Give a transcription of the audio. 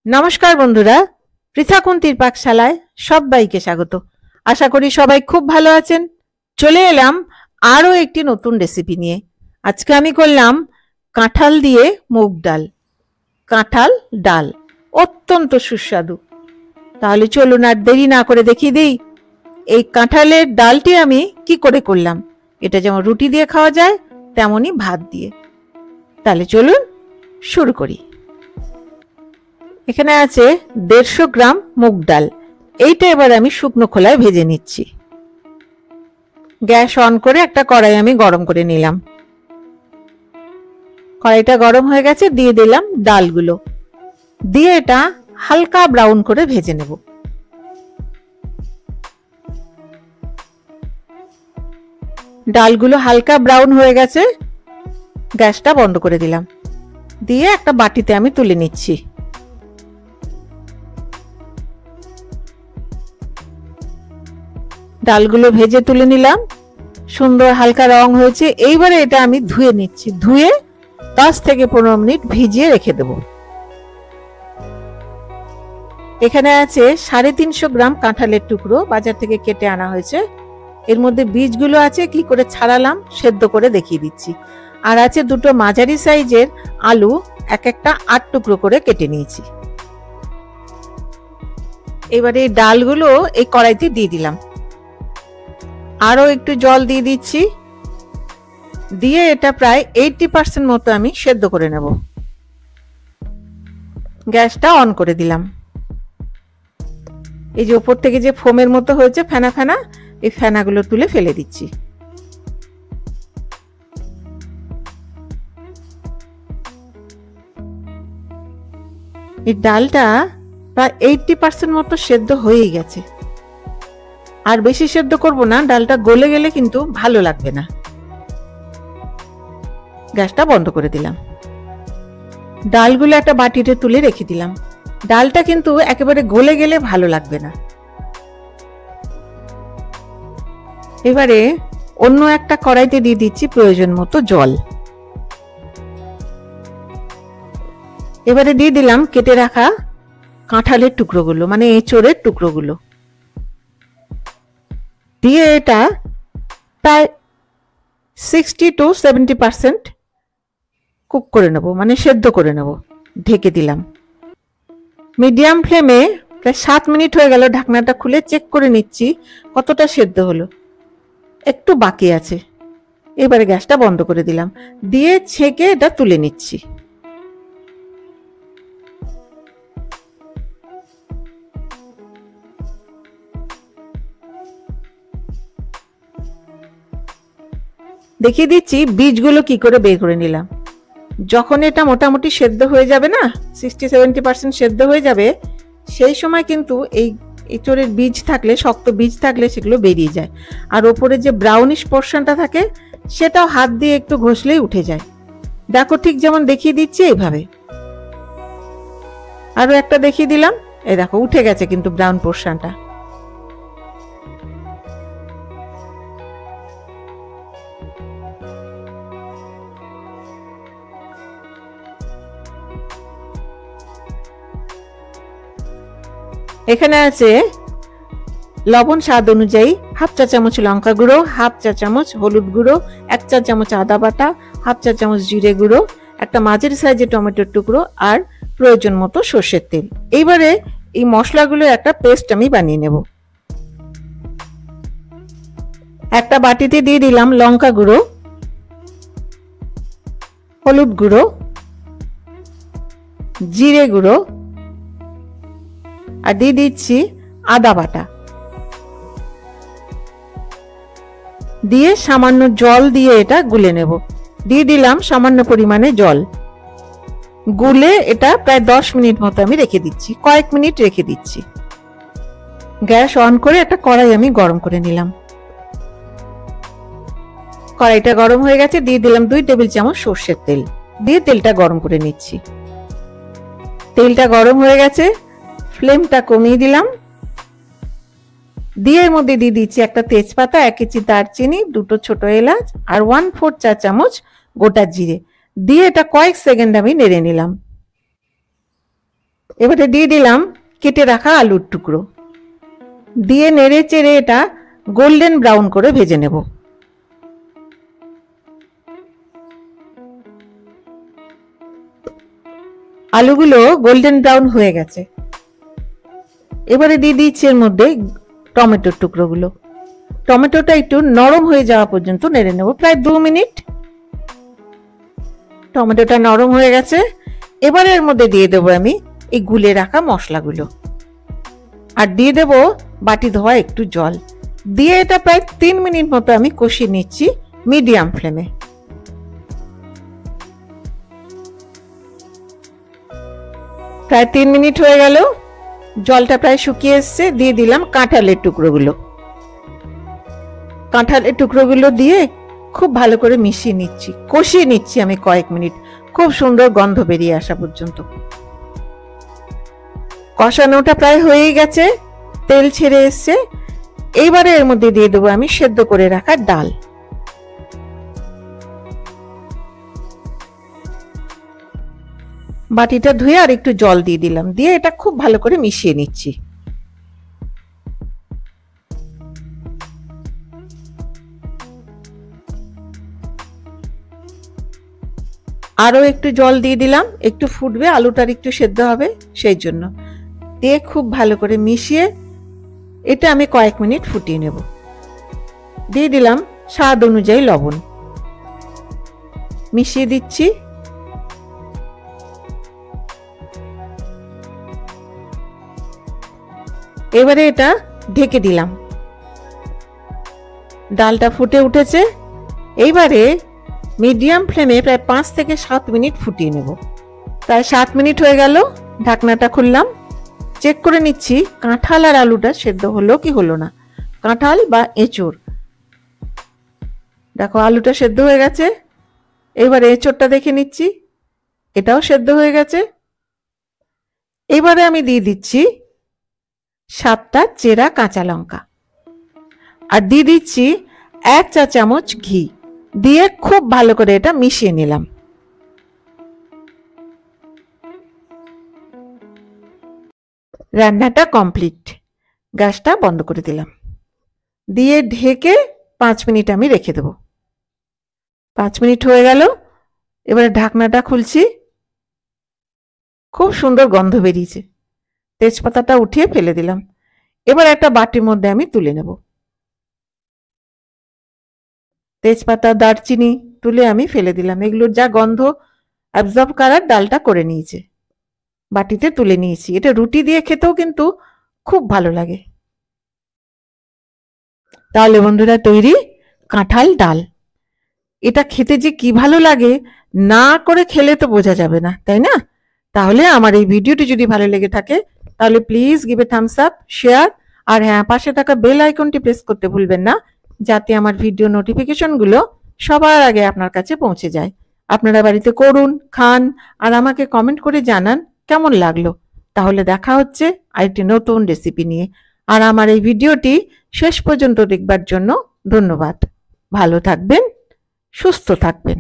নমস্কার বন্ধুরা, পৃথাকুন্তির পাকশালায় সবাইকে স্বাগত। আশা করি সবাই খুব ভালো আছেন। চলে এলাম আরও একটি নতুন রেসিপি নিয়ে। আজকে আমি করলাম কাঁঠাল দিয়ে মুগ ডাল। কাঁঠাল ডাল অত্যন্ত সুস্বাদু। তাহলে চলুন আর দেরি না করে দেখিয়ে দিই এই কাঁঠালের ডালটি আমি কি করে করলাম। এটা যেমন রুটি দিয়ে খাওয়া যায় তেমনই ভাত দিয়ে। তাহলে চলুন শুরু করি। এখানে আছে 150 গ্রাম মুগ ডাল। এইটা এবার আমি শুকনো খোলায় ভেজে নিচ্ছি। গ্যাস অন করে একটা কড়াই আমি গরম করে নিলাম। কড়াইটা গরম হয়ে গেছে, দিয়ে দিলাম ডালগুলো, দিয়ে এটা হালকা ব্রাউন করে ভেজে নেব। ডালগুলো হালকা ব্রাউন হয়ে গেছে, গ্যাসটা বন্ধ করে দিলাম। দিয়ে একটা বাটিতে আমি তুলে নিচ্ছি। ডালগুলো ভেজে তুলে নিলাম, সুন্দর হালকা রং হয়েছে। এইবারে এটা আমি ধুয়ে নিচ্ছি। ধুয়ে 10 থেকে 15 মিনিট ভিজিয়ে রেখে দেব। এখানে আছে 350 গ্রাম কাঁঠালের টুকরো, বাজার থেকে কেটে আনা হয়েছে। এর মধ্যে বীজগুলো আছে, কি করে ছাড়ালাম সেদ্ধ করে দেখিয়ে দিচ্ছি। আর আছে দুটো মাঝারি সাইজের আলু, এক একটা 8 টুকরো করে কেটে নিয়েছি। এবারে এই ডালগুলো এই কড়াইতে দিয়ে দিলাম। আরো একটু জল দিয়ে দিচ্ছি। দিয়ে এটা প্রায় 80% মতো আমি সেদ্ধ করে নেব। গ্যাসটা অন করে দিলাম। এই যে উপর থেকে যে ফোমের মতো হয়েছে ফেনা ফেনা, এই ফেনাগুলো তুলে ফেলে দিচ্ছি। এই ডালটা প্রায় 80% মতো সেদ্ধ হয়েই গেছে। আর বেশি সেদ্ধ করব না, ডালটা গলে গেলে কিন্তু ভালো লাগবে না। গ্যাসটা বন্ধ করে দিলাম। ডালগুলো একটা বাটিতে তুলে রেখে দিলাম। ডালটা কিন্তু একেবারে গলে গেলে ভালো লাগবে না। এবারে অন্য একটা কড়াইতে দিয়ে দিচ্ছি প্রয়োজন মতো জল। এবারে দিয়ে দিলাম কেটে রাখা কাঁঠালের টুকরোগুলো, মানে এঁচোড়ের টুকরোগুলো। দিয়ে এটা প্রায় 60 to 70% কুক করে নেব, মানে সেদ্ধ করে নেব। ঢেকে দিলাম। মিডিয়াম ফ্লেমে প্রায় 7 মিনিট হয়ে গেল। ঢাকনাটা খুলে চেক করে নিচ্ছি কতটা সেদ্ধ হলো। একটু বাকি আছে। এবারে গ্যাসটা বন্ধ করে দিলাম। দিয়ে ছেঁকে এটা তুলে নিচ্ছি। দেখিয়ে দিচ্ছি বীজগুলো কি করে বের করে নিলাম। যখন এটা মোটামুটি সেদ্ধ হয়ে যাবে না, 60-70% সেদ্ধ হয়ে যাবে, সেই সময় কিন্তু এই এঁচোড়ের বীজ থাকলে, শক্ত বীজ থাকলে সেগুলো বেরিয়ে যায়। আর ওপরে যে ব্রাউনিশ পোর্শনটা থাকে সেটাও হাত দিয়ে একটু ঘষলেই উঠে যায়। দেখো ঠিক যেমন দেখিয়ে দিচ্ছি এইভাবে। আরো একটা দেখিয়ে দিলাম, এই দেখো উঠে গেছে কিন্তু ব্রাউন পোর্শনটা। এখানে আছে লবণ স্বাদ অনুযায়ী, হাফ চা চামচ লঙ্কা গুঁড়ো, হাফ চা চামচ হলুদ গুঁড়ো, 1 চা চামচ আদা বাটা, হাফ চা চামচ জিরে গুঁড়ো, একটা মাঝারি সাইজের টমেটোর টুকরো, আর প্রয়োজন মতো সর্ষের তেল। এইবারে এই মশলাগুলো একটা পেস্ট আমি বানিয়ে নেব। একটা বাটিতে দিয়ে দিলাম লঙ্কা গুঁড়ো, হলুদ গুঁড়ো, জিরে গুঁড়ো, আর দিয়ে দিচ্ছি আদা বাটা। দিয়ে সামান্য জল দিয়ে এটা গুলে নেব। দিয়ে দিলাম সামান্য পরিমাণে জল। গুলে এটা প্রায় 10 মিনিট মতো আমি রেখে দিচ্ছি। কয়েক মিনিট রেখে দিচ্ছি। গ্যাস অন করে একটা কড়াই আমি গরম করে নিলাম। কড়াইটা গরম হয়ে গেছে, দিয়ে দিলাম 2 টেবিল চামচ সর্ষের তেল। দিয়ে তেলটা গরম করে নিচ্ছি। তেলটা গরম হয়ে গেছে, ফ্লেমটা কমিয়ে দিলাম। দিয়ে এর মধ্যে দিয়ে দিচ্ছি একটা তেজপাতা, 1 ইঞ্চি দারচিনি, 2টো ছোট এলাচ, আর 1/4 চা চামচ গোটা জিরে। দিয়ে এটা কয়েক সেকেন্ড আমি নেড়ে নিলাম। এবারে দিয়ে দিলাম কেটে রাখা আলুর টুকরো, দিয়ে নেড়ে চেড়ে এটা গোল্ডেন ব্রাউন করে ভেজে নেব। আলুগুলো গোল্ডেন ব্রাউন হয়ে গেছে। এবারে দিয়ে দিচ্ছি এর মধ্যে টমেটোর টুকরোগুলো। টমেটোটা একটু নরম হয়ে যাওয়া পর্যন্ত নেড়ে নেব, প্রায় 2 মিনিট। টমেটোটা নরম হয়ে গেছে। এবারে এর মধ্যে দিয়ে দেবো আমি এই গুলে রাখা মশলাগুলো, আর দিয়ে দেব বাটি ধোয়া একটু জল, দিয়ে এটা প্রায় 3 মিনিট মতো আমি কষিয়ে নিচ্ছি মিডিয়াম ফ্লেমে। প্রায় 3 মিনিট হয়ে গেল, জলটা প্রায় শুকিয়ে এসছে। দিয়ে দিলাম কাঁঠালের টুকরোগুলো। কাঁঠালের টুকরোগুলো দিয়ে খুব ভালো করে মিশিয়ে নিচ্ছি, কষিয়ে নিচ্ছি আমি কয়েক মিনিট, খুব সুন্দর গন্ধ বেরিয়ে আসা পর্যন্ত। কষানোটা প্রায় হয়েই গেছে, তেল ছেড়ে এসছে। এইবারে এর মধ্যে দিয়ে দেবো আমি সেদ্ধ করে রাখা ডাল। বাটিটা ধুয়ে আর একটু জল দিয়ে দিলাম, দিয়ে এটা খুব ভালো করে মিশিয়ে নিচ্ছি। আরো একটু জল দিয়ে দিলাম, একটু ফুটবে, আলুটার একটু সেদ্ধ হবে সেই জন্য। দিয়ে খুব ভালো করে মিশিয়ে এটা আমি কয়েক মিনিট ফুটিয়ে নেব। দিয়ে দিলাম স্বাদ অনুযায়ী লবণ, মিশিয়ে দিচ্ছি। এবারে এটা ঢেকে দিলাম। ডালটা ফুটে উঠেছে। এইবারে মিডিয়াম ফ্লেমে প্রায় 5 থেকে 7 মিনিট ফুটিয়ে নেব। প্রায় 7 মিনিট হয়ে গেল, ঢাকনাটা খুললাম, চেক করে নিচ্ছি কাঁঠাল আর আলুটা সেদ্ধ হলো কি হলো না। কাঁঠাল বা এঁচোড়, দেখো আলুটা সেদ্ধ হয়ে গেছে। এবারে এঁচোড়টা দেখে নিচ্ছি, এটাও সেদ্ধ হয়ে গেছে। এবারে আমি দিয়ে দিচ্ছি 7টা চেরা কাঁচা লঙ্কা, আর দিয়ে দিচ্ছি 1 চা চামচ ঘি, দিয়ে খুব ভালো করে এটা মিশিয়ে নিলাম। রান্নাটা কমপ্লিট, গ্যাসটা বন্ধ করে দিলাম, দিয়ে ঢেকে 5 মিনিট আমি রেখে দেব। 5 মিনিট হয়ে গেল, এবারে ঢাকনাটা খুলছি। খুব সুন্দর গন্ধ বেরিয়েছে। তেজপাতাটা উঠিয়ে ফেলে দিলাম। এবার একটা বাটির মধ্যে আমি তুলে নেব। তেজপাতা, দারচিনি তুলে আমি ফেলে দিলাম, এগুলোর যা গন্ধ অ্যাবজর্ব করার ডালটা করে নিয়েছে। বাটিতে তুলে নিয়েছি। এটা রুটি দিয়ে খেতেও কিন্তু খুব ভালো লাগে। তাহলে বন্ধুরা তৈরি কাঁঠাল ডাল। এটা খেতে যে কি ভালো লাগে, না করে খেলে তো বোঝা যাবে না, তাই না? তাহলে আমার এই ভিডিওটি যদি ভালো লেগে থাকে তাহলে please give a thumbs up, share, আর হ্যাঁ, পাশে থাকা বেল আইকনটি প্রেস করতে ভুলবেন না, যাতে আমার ভিডিও নোটিফিকেশনগুলো সবার আগে আপনার কাছে পৌঁছে যায়। আপনারা বাড়িতে করুন, খান, আর আমাকে কমেন্ট করে জানান কেমন লাগলো। তাহলে দেখা হচ্ছে আরেকটি নতুন রেসিপি নিয়ে। আর আমার এই ভিডিওটি শেষ পর্যন্ত দেখবার জন্য ধন্যবাদ। ভালো থাকবেন, সুস্থ থাকবেন।